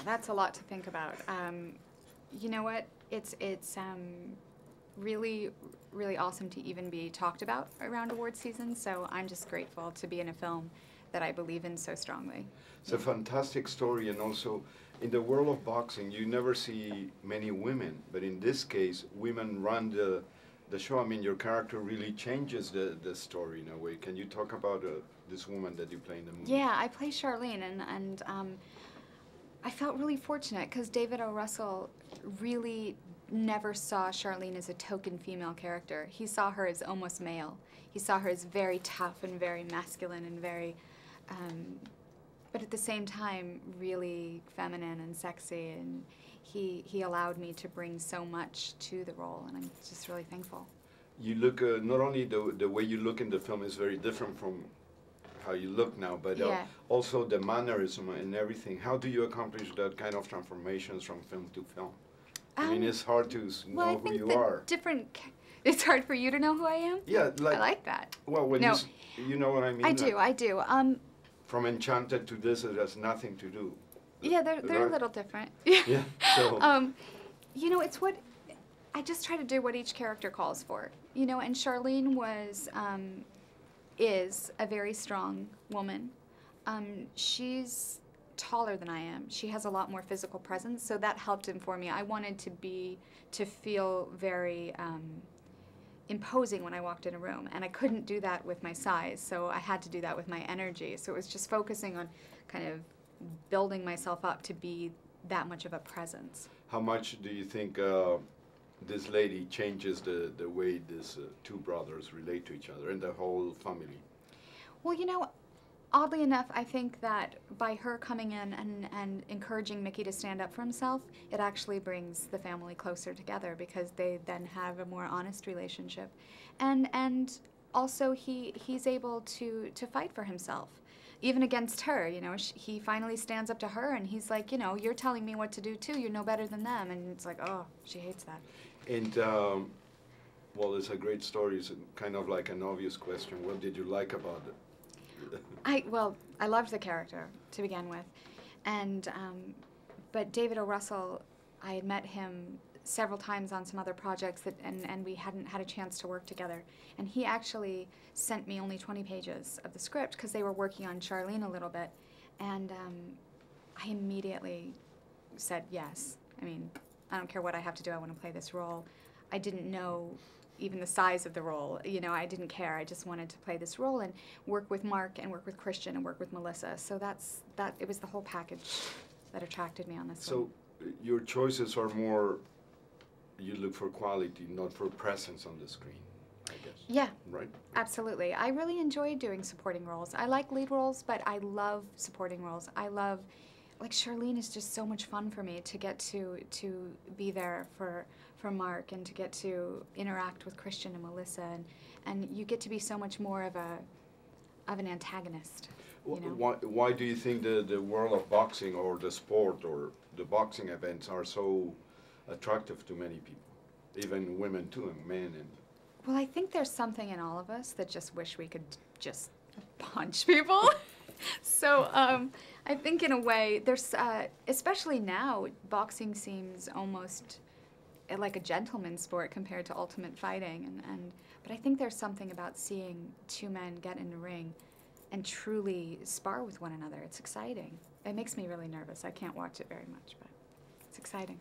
that's a lot to think about. You know what? It's really, really awesome to even be talked about around award season, so I'm just grateful to be in a film that I believe in so strongly. It's a fantastic story, and also in the world of boxing, you never see many women, but in this case, women run the show. I mean, your character really changes the story in a way. Can you talk about this woman that you play in the movie? Yeah, I play Charlene, and I felt really fortunate because David O. Russell really never saw Charlene as a token female character. He saw her as almost male. He saw her as very tough and very masculine and very, but at the same time, really feminine and sexy. And he allowed me to bring so much to the role, and I'm just really thankful. You look, not only the way you look in the film is very different from how you look now, but also the mannerism and everything. How do you accomplish that kind of transformations from film to film? I mean, it's hard to know who you are. It's hard for you to know who I am? Yeah, like, I like that. Well, when you know what I mean? I do. From Enchanted to this, it has nothing to do. Yeah, they're a little different. Yeah, so. You know, it's what, I just try to do what each character calls for. You know, and Charlene is a very strong woman. She's taller than I am. She has a lot more physical presence, so that helped inform me. I wanted to feel very imposing when I walked in a room, and I couldn't do that with my size, so I had to do that with my energy. So it was just focusing on kind of building myself up to be that much of a presence. How much do you think this lady changes the way these two brothers relate to each other and the whole family? Well, you know, oddly enough, I think that by her coming in and encouraging Mickey to stand up for himself, it actually brings the family closer together because they then have a more honest relationship. And also he's able to fight for himself, even against her. You know, he finally stands up to her and he's like, you know, you're telling me what to do too, you're no better than them. And it's like, oh, she hates that. And, well, it's a great story. It's kind of like an obvious question. What did you like about it? Well, I loved the character to begin with, and but David O. Russell, I had met him several times on some other projects and we hadn't had a chance to work together, and he actually sent me only 20 pages of the script because they were working on Charlene a little bit, and I immediately said yes. I mean, I don't care what I have to do, I want to play this role. I didn't know even the size of the role, you know, I didn't care. I just wanted to play this role and work with Mark and work with Christian and work with Melissa. So it was the whole package that attracted me on this one. So your choices are more, you look for quality, not for presence on the screen, I guess. Yeah. Right? Absolutely. I really enjoy doing supporting roles. I like lead roles, but I love supporting roles. I love, like, Charlene is just so much fun for me to get to be there for Mark and to get to interact with Christian and Melissa, and you get to be so much more of an antagonist. You know? Why do you think the world of boxing or the sport or the boxing events are so attractive to many people, even women too, and men? And well, I think there's something in all of us that just wish we could just punch people. So I think in a way, there's, especially now, boxing seems almost like a gentleman's sport compared to ultimate fighting. But I think there's something about seeing two men get in the ring and truly spar with one another. It's exciting. It makes me really nervous. I can't watch it very much, but it's exciting.